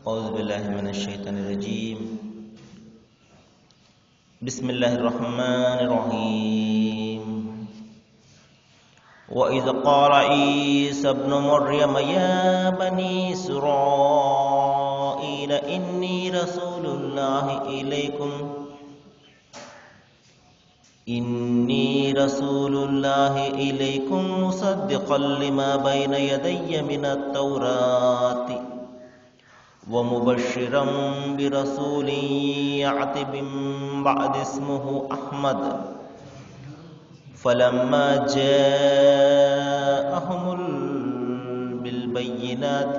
أعوذ بالله من الشيطان الرجيم. بسم الله الرحمن الرحيم. وإذ قال عيسى ابن مريم يا بني إسرائيل إني رسول الله إليكم مصدقا لما بين يدي من التوراة ومبشرا برسول يأتي من بعد اسمه أحمد فلما جاءهم بالبينات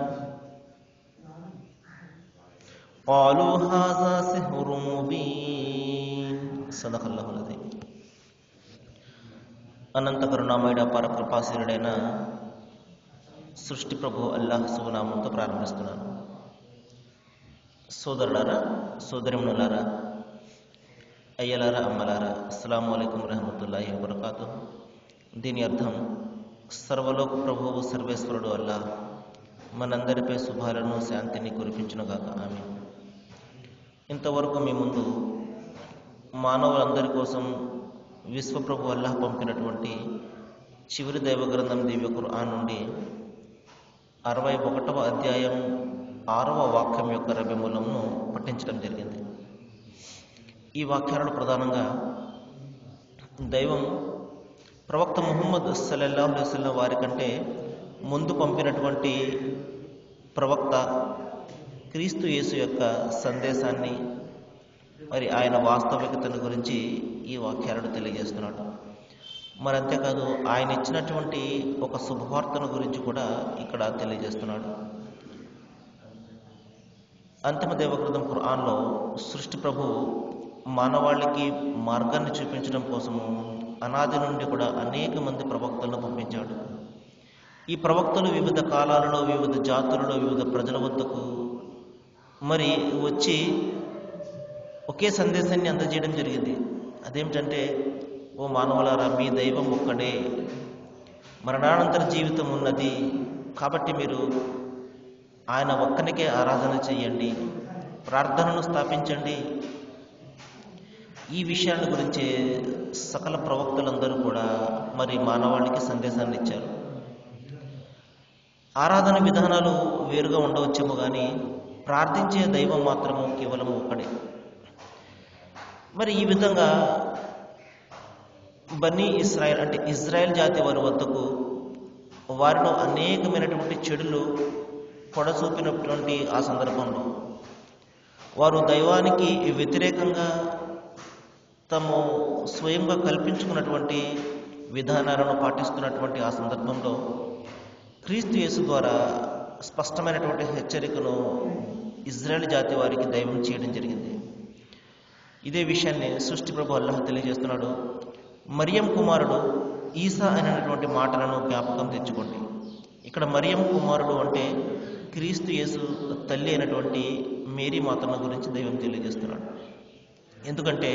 قالوا هذا سحر مبين. صدق الله العظيم. అనంత కరుణామయుడ పరకృపాశీలుడైన సృష్టి ప్రభు అల్లాహ్ శుభనామంతో ప్రారంభిస్తున్నాను. సోదరులారా, సోదరిమణులారా, అయ్యలారా, అమ్మలారా, అస్సలాము అలైకుం రహమతుల్లాహి వబరకాతుహు. దీని అర్థం సర్వలోక ప్రభువు సర్వేశ్వరుడు అల్లాహ్ మనందరిపై శుభాలను శాంతిని కురిపించునుగాక. ఆమీన్. ఇంతవరకు మీ ముందు మానవులందరి కోసం విశ్వప్రభు అల్లాహ్ పంపినటువంటి చివరి దైవ గ్రంథం దివ్య ఖురాన్ నుండి 61వ అధ్యాయం 6వ వాక్యం యొక్క రబెమూలంను పఠించడం జరిగింది. ఈ వాక్యాలను ప్రధానంగా దైవం ప్రవక్త ముహమ్మద్ సల్లల్లాహు అలైహి వసల్లం వారి కంటే ముందు పంపినటువంటి ప్రవక్త క్రీస్తు యేసు యొక్క సందేశాన్ని, మరి ఆయన వాస్తవికతను గురించి ఈ వాక్యాలను తెలియజేస్తున్నాడు. మరి అంతేకాదు, ఆయన ఇచ్చినటువంటి ఒక శుభవార్తను గురించి కూడా ఇక్కడ తెలియజేస్తున్నాడు. అంతిమ దేవగ్రంథం ఖురాన్లో సృష్టి ప్రభు మానవాళికి మార్గాన్ని చూపించడం కోసము అనాది నుండి కూడా అనేక మంది ప్రవక్తలను పంపించాడు. ఈ ప్రవక్తలు వివిధ కాలాలలో, వివిధ జాతులలో, వివిధ ప్రజల వద్దకు మరి వచ్చి ఒకే సందేశాన్ని అందజేయడం జరిగింది. అదేమిటంటే, ఓ మానవులారా, మీ దైవం ఒక్కడే, మరణానంతర జీవితం ఉన్నది, కాబట్టి మీరు ఆయన ఒక్కనికే ఆరాధన చేయండి, ప్రార్థనను స్థాపించండి. ఈ విషయాల గురించి సకల ప్రవక్తలందరూ కూడా మరి మానవాళికి సందేశాన్ని ఇచ్చారు. ఆరాధన విధానాలు వేరుగా ఉండవచ్చేమో కానీ ప్రార్థించే దైవం మాత్రము కేవలం ఒక్కడే. మరి ఈ విధంగా బనీ ఇస్రాయేల్ అంటే ఇజ్రాయెల్ జాతి వారి వద్దకు వారిలో అనేకమైనటువంటి చెడులు పొడచూపినటువంటి ఆ సందర్భంలో వారు దైవానికి వ్యతిరేకంగా తాము స్వయంగా కల్పించుకున్నటువంటి విధానాలను పాటిస్తున్నటువంటి ఆ సందర్భంలో క్రీస్తు యేసు ద్వారా స్పష్టమైనటువంటి హెచ్చరికను ఇజ్రాయెల్ జాతి వారికి దైవం చేయడం జరిగింది. ఇదే విషయాన్ని సృష్టి ప్రభు అల్లాహ్ తెలియజేస్తున్నాడు. మరియం కుమారుడు ఈసా అనేటువంటి మాటలను జ్ఞాపకం తెచ్చుకోండి. ఇక్కడ మరియం కుమారుడు అంటే క్రీస్తు యేసు తల్లి అయినటువంటి మేరీ మాతను గురించి దైవం తెలియజేస్తున్నాడు. ఎందుకంటే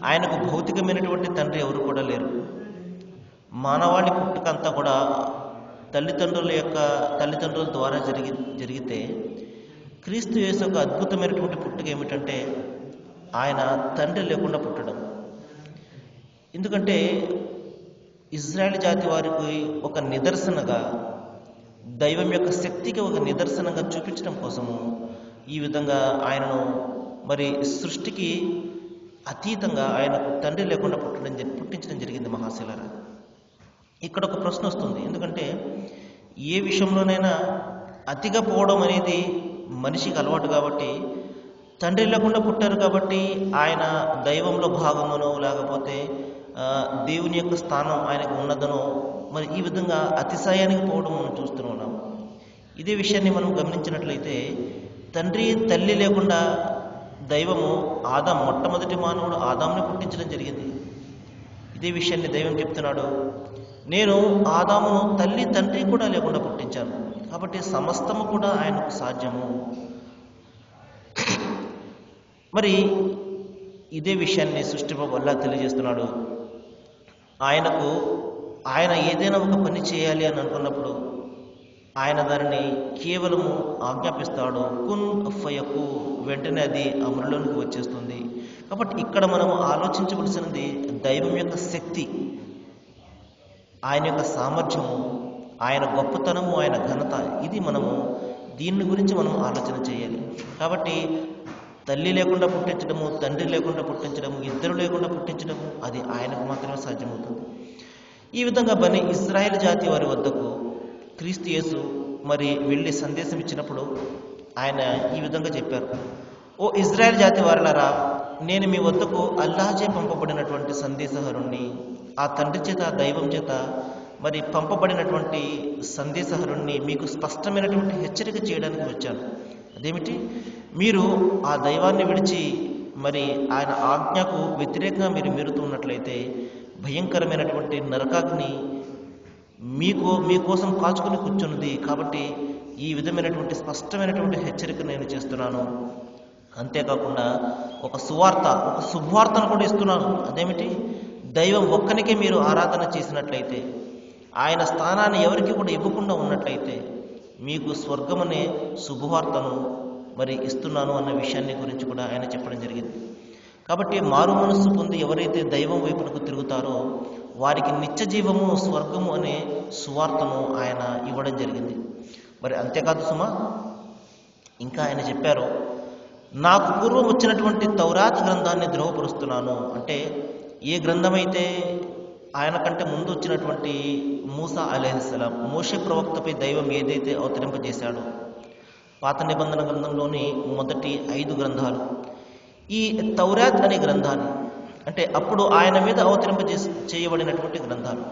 ఆయనకు భౌతికమైనటువంటి తండ్రి ఎవరు కూడా లేరు. మానవాళి పుట్టుకంతా కూడా తల్లిదండ్రుల ద్వారా జరిగితే క్రీస్తు యేసు యొక్క అద్భుతమైనటువంటి పుట్టుక ఏమిటంటే ఆయన తండ్రి లేకుండా పుట్టడం. ఎందుకంటే ఇజ్రాయెల్ జాతి వారికి ఒక నిదర్శనగా, దైవం యొక్క శక్తికి ఒక నిదర్శనంగా చూపించడం కోసము ఈ విధంగా ఆయనను మరి సృష్టికి అతీతంగా ఆయనకు తండ్రి లేకుండా పుట్టించడం జరిగింది. మహాశిలారా, ఇక్కడ ఒక ప్రశ్న వస్తుంది. ఎందుకంటే ఏ విషయంలోనైనా అతిగా పోవడం అనేది మనిషికి అలవాటు కాబట్టి, తండ్రి లేకుండా పుట్టారు కాబట్టి ఆయన దైవంలో భాగమునో లేకపోతే దేవుని యొక్క స్థానం ఆయనకు ఉన్నదనో, మరి ఈ విధంగా అతిశయానికి పోవడం మనం చూస్తూ ఉన్నాం. ఇదే విషయాన్ని మనం గమనించినట్లయితే తండ్రి తల్లి లేకుండా దైవము మొట్టమొదటి మానవుడు ఆదాంని పుట్టించడం జరిగింది. ఇదే విషయాన్ని దైవం చెప్తున్నాడు, నేను ఆదామును తల్లి తండ్రి కూడా లేకుండా పుట్టించాను, కాబట్టి సమస్తము కూడా ఆయనకు సాధ్యము. మరి ఇదే విషయాన్ని సృష్టి వల్ల తెలియజేస్తున్నాడు. ఆయన ఏదైనా ఒక పని చేయాలి అని అనుకున్నప్పుడు ఆయన దానిని కేవలము ఆజ్ఞాపిస్తాడు, కున్ ఫయకు, వెంటనే అది అమలులోనికి వచ్చేస్తుంది. కాబట్టి ఇక్కడ మనము ఆలోచించవలసినది దైవం యొక్క శక్తి, ఆయన యొక్క సామర్థ్యము, ఆయన గొప్పతనము, ఆయన ఘనత. ఇది మనము దీని గురించి మనం ఆలోచన చేయాలి. కాబట్టి తల్లి లేకుండా పుట్టించడము, తండ్రి లేకుండా పుట్టించడము, ఇద్దరు లేకుండా పుట్టించడము అది ఆయనకు మాత్రమే సాధ్యమవుతుంది. ఈ విధంగా బని ఇశ్రాయేలు జాతి వారి వద్దకు క్రీస్తు యేసు మరి వెళ్ళి సందేశం ఇచ్చినప్పుడు ఆయన ఈ విధంగా చెప్పారు, ఓ ఇజ్రాయెల్ జాతి వారలారా, నేను మీ వద్దకు అల్లాహచే పంపబడినటువంటి సందేశహరుణ్ణి, ఆ తండ్రి చేత, దైవం చేత మరి పంపబడినటువంటి సందేశహరుణ్ణి మీకు స్పష్టమైనటువంటి హెచ్చరిక చేయడానికి వచ్చాను. అదేమిటి? మీరు ఆ దైవాన్ని విడిచి మరి ఆయన ఆజ్ఞకు వ్యతిరేకంగా మీరు మీరుతూ ఉన్నట్లయితే భయంకరమైనటువంటి నరకాగ్ని మీకోసం కాచుకుని కూర్చున్నది. కాబట్టి ఈ విధమైనటువంటి స్పష్టమైనటువంటి హెచ్చరిక నేను చేస్తున్నాను. అంతేకాకుండా ఒక శుభవార్తను కూడా ఇస్తున్నాను. అదేమిటి? దైవం ఒక్కనికే మీరు ఆరాధన చేసినట్లయితే, ఆయన స్థానాన్ని ఎవరికి కూడా ఇవ్వకుండా ఉన్నట్లయితే మీకు స్వర్గమనే శుభవార్తను మరి ఇస్తున్నాను అన్న విషయాన్ని గురించి కూడా ఆయన చెప్పడం జరిగింది. కాబట్టి మారు మనస్సు పొంది ఎవరైతే దైవం వైపునకు తిరుగుతారో వారికి నిత్య జీవము, స్వర్గము అనే సువార్తను ఆయన ఇవ్వడం జరిగింది. మరి అంతేకాదు సుమా, ఇంకా ఆయన చెప్పారు, నాకు పూర్వం వచ్చినటువంటి తౌరాత్ గ్రంథాన్ని ద్రోహపరుస్తున్నాను. అంటే ఏ గ్రంథమైతే ఆయన కంటే ముందు వచ్చినటువంటి మూసా అలైహిస్సలాం, మోషే ప్రవక్తపై దైవం ఏదైతే అవతరింపజేశాడో, పాత నిబంధన గ్రంథంలోని మొదటి 5 గ్రంథాలు, ఈ తౌరాత్ అనే గ్రంథాన్ని, అంటే అప్పుడు ఆయన మీద చేయబడినటువంటి గ్రంథాలు,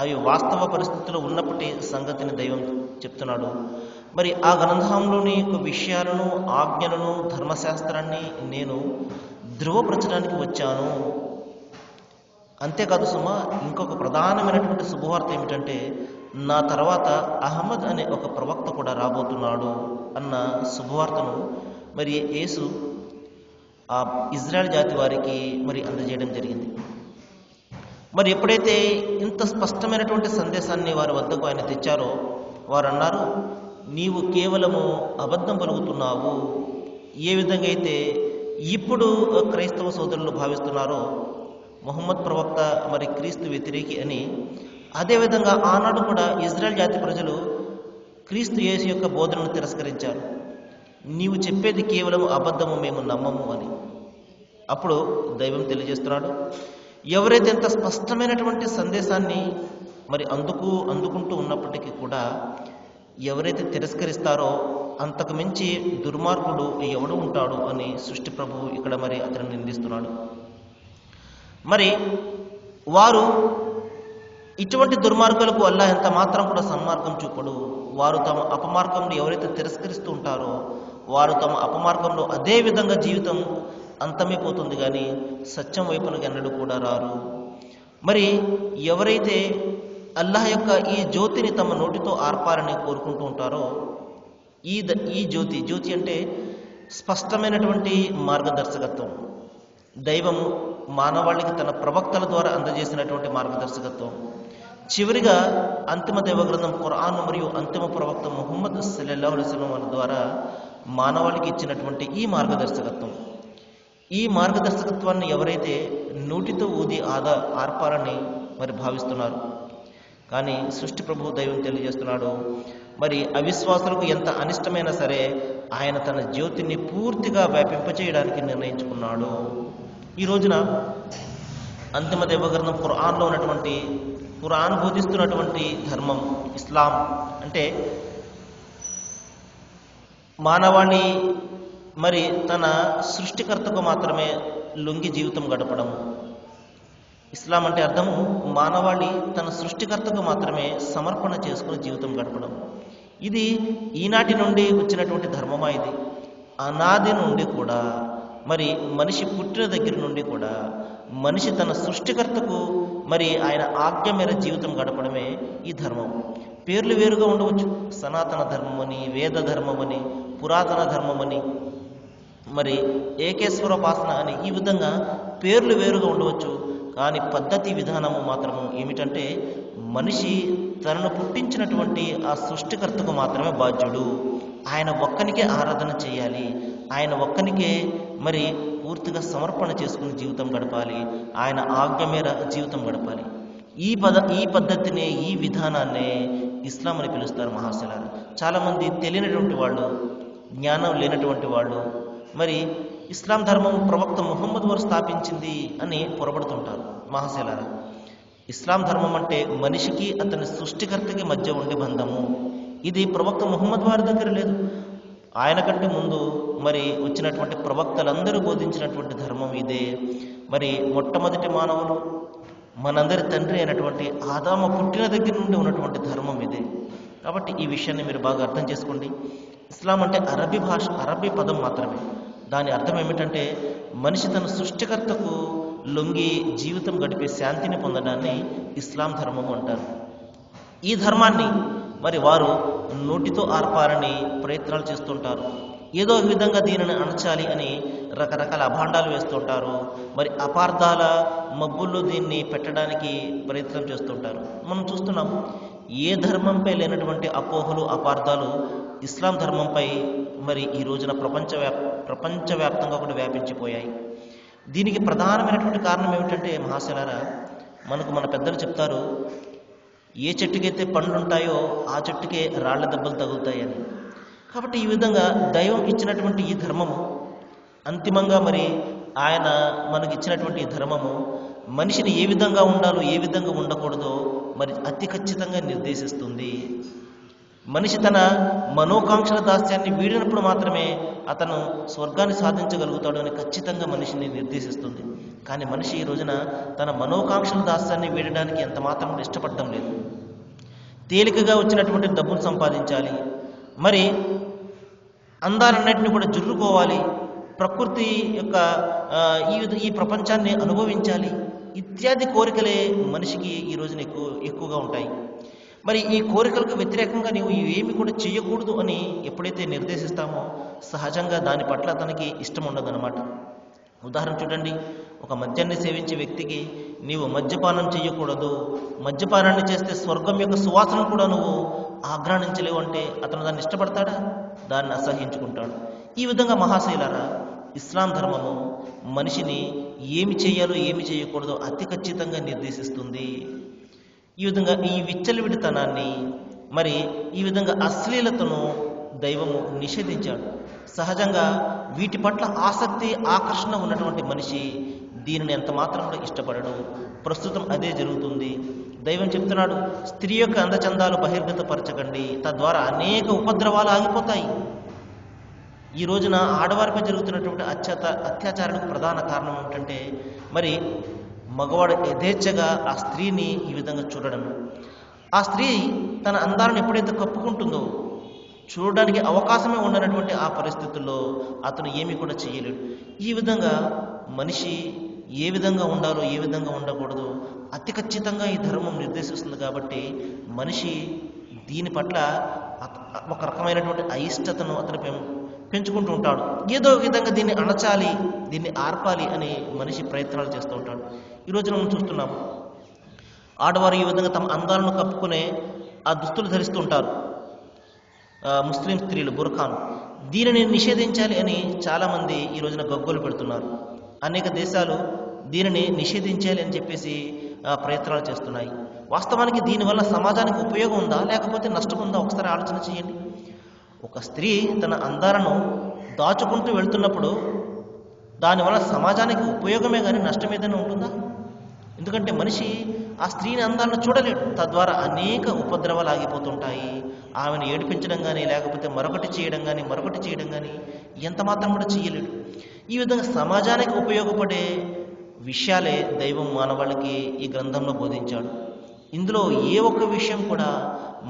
అవి వాస్తవ పరిస్థితుల్లో ఉన్నప్పటి సంగతిని దైవం చెప్తున్నాడు. మరి ఆ గ్రంథంలోని విషయాలను, ఆజ్ఞలను, ధర్మశాస్త్రాన్ని నేను ధృవపరచడానికి వచ్చాను. అంతేకాదు సుమా, ఇంకొక ప్రధానమైనటువంటి శుభవార్త ఏమిటంటే, నా తర్వాత అహ్మద్ అనే ఒక ప్రవక్త కూడా రాబోతున్నాడు అన్న శుభవార్తను మరి యేసు ఆ ఇజ్రాయెల్ జాతి వారికి మరి అందజేయడం జరిగింది. మరి ఎప్పుడైతే ఇంత స్పష్టమైనటువంటి సందేశాన్ని వారి వద్దకు ఆయన తెచ్చారో, వారు అన్నారు, నీవు కేవలము అబద్ధం పలుకుతున్నావు. ఏ విధంగా అయితే ఇప్పుడు క్రైస్తవ సోదరులు భావిస్తున్నారో ముహమ్మద్ ప్రవక్త మరి క్రీస్తు వ్యతిరేకి అని, అదేవిధంగా ఆనాడు కూడా ఇజ్రాయెల్ జాతి ప్రజలు క్రీస్తు యేసు యొక్క బోధనను తిరస్కరించారు. నీవు చెప్పేది కేవలం అబద్ధము, మేము నమ్మము అని. అప్పుడు దైవం తెలియజేస్తున్నాడు, ఎవరైతే ఎంత స్పష్టమైనటువంటి సందేశాన్ని మరి అందుకుంటూ ఉన్నప్పటికీ కూడా ఎవరైతే తిరస్కరిస్తారో అంతకు మించి దుర్మార్గుడు ఎవడు ఉంటాడు అని సృష్టి ప్రభువు ఇక్కడ మరి అతను నిందిస్తున్నాడు. మరి వారు ఇటువంటి దుర్మార్గులకు అల్లాహ్ ఎంత మాత్రం కూడా సన్మార్గం చూపడు. వారు తమ అపమార్గంలో ఎవరైతే తిరస్కరిస్తూ ఉంటారో వారు తమ అపమార్గంలో అదే విధంగా జీవితం అంతమైపోతుంది, కానీ సత్యం వైపునకు ఎన్నడూ కూడా రారు. మరి ఎవరైతే అల్లాహ్ యొక్క ఈ జ్యోతిని తమ నోటితో ఆర్పాలని కోరుకుంటూ ఉంటారో, ఈ జ్యోతి అంటే స్పష్టమైనటువంటి మార్గదర్శకత్వం, దైవము మానవాళికి తన ప్రవక్తల ద్వారా అందజేసినటువంటి మార్గదర్శకత్వం, చివరిగా అంతిమ దైవ గ్రంథం ఖురాన్ మరియు అంతిమ ప్రవక్త ముహమ్మద్ సల్లల్లాహు అలైహి వసల్లం వారి ద్వారా మానవాళికి ఇచ్చినటువంటి ఈ మార్గదర్శకత్వం, ఈ మార్గదర్శకత్వాన్ని ఎవరైతే నోటితో ఊది ఆర్పాలని మరి భావిస్తున్నారు, కానీ సృష్టి ప్రభు దైవం తెలియజేస్తున్నాడు, మరి అవిశ్వాసులకు ఎంత అనిష్టమైనా సరే ఆయన తన జ్యోతిని పూర్తిగా వ్యాపింపచేయడానికి నిర్ణయించుకున్నాడు. ఈ రోజున అంతిమ దైవ గ్రంథం ఖురాన్లో ఉన్నటువంటి, ఖురాన్ బోధిస్తున్నటువంటి ధర్మం ఇస్లాం అంటే మానవాళి మరి తన సృష్టికర్తకు మాత్రమే లొంగి జీవితం గడపడం. ఇస్లాం అంటే అర్థము మానవాళి తన సృష్టికర్తకు మాత్రమే సమర్పణ చేసుకుని జీవితం గడపడం. ఇది ఈనాటి నుండి వచ్చినటువంటి ధర్మమా? ఇది అనాది నుండి కూడా, మరి మనిషి పుట్టిన దగ్గర నుండి కూడా మనిషి తన సృష్టికర్తకు మరి ఆయన ఆజ్ఞ మేర జీవితం గడపడమే ఈ ధర్మం. పేర్లు వేరుగా ఉండవచ్చు, సనాతన ధర్మమని, వేద ధర్మమని, పురాతన ధర్మమని, మరి ఏకేశ్వరోపాసన అని, ఈ విధంగా పేర్లు వేరుగా ఉండవచ్చు, కానీ పద్ధతి విధానము మాత్రము ఏమిటంటే మనిషి తనను పుట్టించినటువంటి ఆ సృష్టికర్తకు మాత్రమే బాధ్యుడు. ఆయన ఒక్కనికే ఆరాధన చేయాలి, ఆయన ఒక్కనికే మరి పూర్తిగా సమర్పణ చేసుకుని జీవితం గడపాలి, ఆయన ఆజ్ఞ మేర జీవితం గడపాలి. ఈ పద్ధతినే, ఈ విధానాన్నే ఇస్లాం అని పిలుస్తారు మహాశిలారా. చాలామంది తెలియనటువంటి వాళ్ళు, జ్ఞానం లేనటువంటి వాళ్ళు మరి ఇస్లాం ధర్మం ప్రవక్త ముహమ్మద్ వారు స్థాపించింది అని పొరపడుతుంటారు మహాశిలారా. ఇస్లాం ధర్మం అంటే మనిషికి అతని సృష్టికర్తకి మధ్య ఉండే బంధము. ఇది ప్రవక్త ముహమ్మద్ వారి దగ్గర లేదు. ఆయన కంటే ముందు మరి వచ్చినటువంటి ప్రవక్తలందరూ బోధించినటువంటి ధర్మం ఇదే. మరి మొట్టమొదటి మానవులు, మనందరి తండ్రి అయినటువంటి ఆదాము పుట్టిన దగ్గర నుండి ఉన్నటువంటి ధర్మం ఇదే. కాబట్టి ఈ విషయాన్ని మీరు బాగా అర్థం చేసుకోండి. ఇస్లాం అంటే అరబీ పదం మాత్రమే. దాని అర్థం ఏమిటంటే మనిషి తన సృష్టికర్తకు లొంగి జీవితం గడిపే శాంతిని పొందడాన్ని ఇస్లాం ధర్మము అంటారు. ఈ ధర్మాన్ని మరి వారు నోటితో ఆర్పాలని ప్రయత్నాలు చేస్తుంటారు. ఏదో విధంగా దీనిని అణచాలి అని రకరకాల అభాండాలు వేస్తుంటారు. మరి అపార్థాల మబ్బుల్లో దీన్ని పెట్టడానికి ప్రయత్నం చేస్తుంటారు. మనం చూస్తున్నాం, ఏ ధర్మంపై లేనటువంటి అపోహలు, అపార్థాలు ఇస్లాం ధర్మంపై మరి ఈ రోజున ప్రపంచవ్యాప్తంగా కూడా వ్యాపించిపోయాయి. దీనికి ప్రధానమైనటువంటి కారణం ఏమిటంటే మహాశిలారా, మనకు మన పెద్దలు చెప్తారు, ఏ చెట్టుకైతే పండ్లు ఉంటాయో ఆ చెట్టుకే రాళ్ల దెబ్బలు తగులుతాయని. కాబట్టి ఈ విధంగా దైవం ఇచ్చినటువంటి ఈ ధర్మము, అంతిమంగా మరి ఆయన మనకి ఇచ్చినటువంటి ఈ ధర్మము మనిషిని ఏ విధంగా ఉండాలో, ఏ విధంగా ఉండకూడదో మరి అతి ఖచ్చితంగా నిర్దేశిస్తుంది. మనిషి తన మనోకాంక్షల దాస్యాన్ని వీడినప్పుడు మాత్రమే అతను స్వర్గాన్ని సాధించగలుగుతాడు అని ఖచ్చితంగా మనిషిని నిర్దేశిస్తుంది. కానీ మనిషి ఈ రోజున తన మనోకాంక్షల దాస్యాన్ని వీడడానికి ఎంత మాత్రం ఇష్టపడడం లేదు. తేలికగా వచ్చినటువంటి డబ్బులు సంపాదించాలి, మరి అందాలన్నింటినీ కూడా జుర్రుకోవాలి, ప్రకృతి యొక్క ఈ ప్రపంచాన్ని అనుభవించాలి, ఇత్యాది కోరికలే మనిషికి ఈ రోజున ఎక్కువగా ఉంటాయి. మరి ఈ కోరికలకు వ్యతిరేకంగా నీవు ఏమి కూడా చేయకూడదు అని ఎప్పుడైతే నిర్దేశిస్తామో సహజంగా దాని పట్ల తనకి ఇష్టం ఉండదన్నమాట. ఉదాహరణ చూడండి, ఒక మద్యాన్ని సేవించే వ్యక్తికి నీవు మద్యపానం చేయకూడదు, మద్యపానాన్ని చేస్తే స్వర్గం యొక్క సువాసన కూడా నువ్వు ఆఘ్రాణించలేవు అంటే అతను దాన్ని ఇష్టపడతాడా? దాన్ని అసహించుకుంటాడు. ఈ విధంగా మహాశైలారా, ఇస్లాం ధర్మము మనిషిని ఏమి చేయాలో ఏమి చేయకూడదో అతి ఖచ్చితంగా నిర్దేశిస్తుంది. ఈ విధంగా ఈ విచ్చలవిడితనాన్ని, మరి ఈ విధంగా అశ్లీలతను దైవము నిషేధించాడు. సహజంగా వీటి పట్ల ఆసక్తి, ఆకర్షణ ఉన్నటువంటి మనిషి దీనిని ఎంత మాత్రం కూడా ఇష్టపడడు. ప్రస్తుతం అదే జరుగుతుంది. దైవం చెప్తున్నాడు, స్త్రీ యొక్క అందచందాలు బహిర్గతపరచకండి, తద్వారా అనేక ఉపద్రవాలు ఆగిపోతాయి. ఈ రోజున ఆడవారిపై జరుగుతున్నటువంటి అత్యాచారానికి ప్రధాన కారణం ఏమిటంటే మరి మగవాడు యథేచ్ఛగా ఆ స్త్రీని ఈ విధంగా చూడడం. ఆ స్త్రీ తన అందాలను ఎప్పుడైతే కప్పుకుంటుందో చూడడానికి అవకాశమే ఉండనటువంటి ఆ పరిస్థితుల్లో అతను ఏమీ కూడా చేయలేడు. ఈ విధంగా మనిషి ఏ విధంగా ఉండాలో, ఏ విధంగా ఉండకూడదు అతి ఖచ్చితంగా ఈ ధర్మం నిర్దేశిస్తుంది. కాబట్టి మనిషి దీని పట్ల ఒక రకమైనటువంటి అయిష్టతను అతను పెంచుకుంటూ ఉంటాడు. ఏదో విధంగా దీన్ని అణచాలి, దీన్ని ఆర్పాలి అని మనిషి ప్రయత్నాలు చేస్తూ ఉంటాడు. ఈరోజు మనం చూస్తున్నాము, ఆడవారు ఈ విధంగా తమ అందాలను కప్పుకునే ఆ దుస్తులు ధరిస్తుంటారు. ముస్లిం స్త్రీలు బుర్ఖాను, దీనిని నిషేధించాలి అని చాలామంది ఈ రోజున గగ్గోలు పెడుతున్నారు. అనేక దేశాలు దీనిని నిషేధించాలి అని చెప్పేసి ప్రయత్నాలు చేస్తున్నాయి. వాస్తవానికి దీనివల్ల సమాజానికి ఉపయోగం ఉందా లేకపోతే నష్టం ఉందా ఒకసారి ఆలోచన చేయండి. ఒక స్త్రీ తన అందాలను దాచుకుంటూ వెళ్తున్నప్పుడు దానివల్ల సమాజానికి ఉపయోగమే కానీ నష్టం ఏదైనా ఉంటుందా? ఎందుకంటే మనిషి ఆ స్త్రీని అందాలను చూడలేడు, తద్వారా అనేక ఉపద్రవాలు ఆగిపోతుంటాయి. ఆమెను ఏడిపించడం కానీ లేకపోతే మరొకటి చేయడం కానీ ఎంత మాత్రం కూడా చేయలేడు. ఈ విధంగా సమాజానికి ఉపయోగపడే విషయాలే దైవం మానవాళికి ఈ గ్రంథంలో బోధించాడు. ఇందులో ఏ ఒక్క విషయం కూడా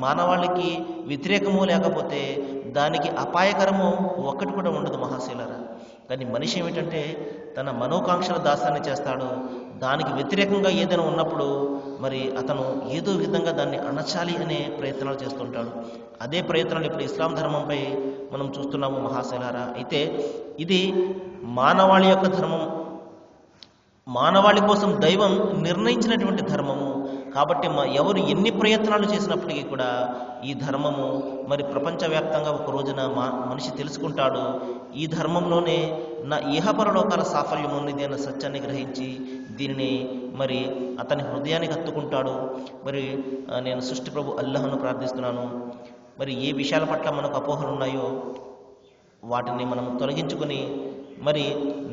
మానవాళికి వ్యతిరేకమో లేకపోతే దానికి అపాయకరమో ఒక్కటి కూడా ఉండదు మహాశీలరా. కానీ మనిషి ఏమిటంటే తన మనోకాంక్షల దాసాన్ని చేస్తాడు. దానికి వ్యతిరేకంగా ఏదైనా ఉన్నప్పుడు మరి అతను ఏదో విధంగా దాన్ని అణచాలి అనే ప్రయత్నాలు చేస్తుంటాడు. అదే ప్రయత్నాలు ఇప్పుడు ఇస్లాం ధర్మంపై మనం చూస్తున్నాము మహాశీలారా. అయితే ఇది మానవాళి యొక్క ధర్మం, మానవాళి కోసం దైవం నిర్ణయించినటువంటి ధర్మము. కాబట్టి ఎవరు ఎన్ని ప్రయత్నాలు చేసినప్పటికీ కూడా ఈ ధర్మము మరి ప్రపంచవ్యాప్తంగా ఒక రోజున మనిషి తెలుసుకుంటాడు, ఈ ధర్మంలోనే నా ఇహపరలోకాల సాఫల్యం ఉన్నది అన్న సత్యాన్ని గ్రహించి దీనిని మరి అతని హృదయానికి హత్తుకుంటాడు. మరి నేను సృష్టి ప్రభు అల్లాహ్ను ప్రార్థిస్తున్నాను, మరి ఏ విషయాల పట్ల మనకు అపోహలు ఉన్నాయో వాటిని మనం తొలగించుకొని మరి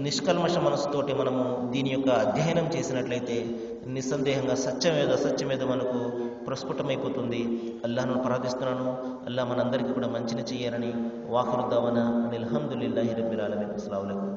నిష్కల్మష మనసుతోటి మనము దీని యొక్క అధ్యయనం చేసినట్లయితే నిస్సందేహంగా అసత్యమేదో మనకు ప్రస్ఫుటమైపోతుంది. అల్లాహ్ను ప్రార్థిస్తున్నాను, అల్లాహ్ మనందరికీ కూడా మంచిని చేయాలని. వాఖిరు దావానా అనిల్ హమ్దులిల్లాహి రబ్బిల్ ఆలమీన్. అస్సలాము అలైకుం.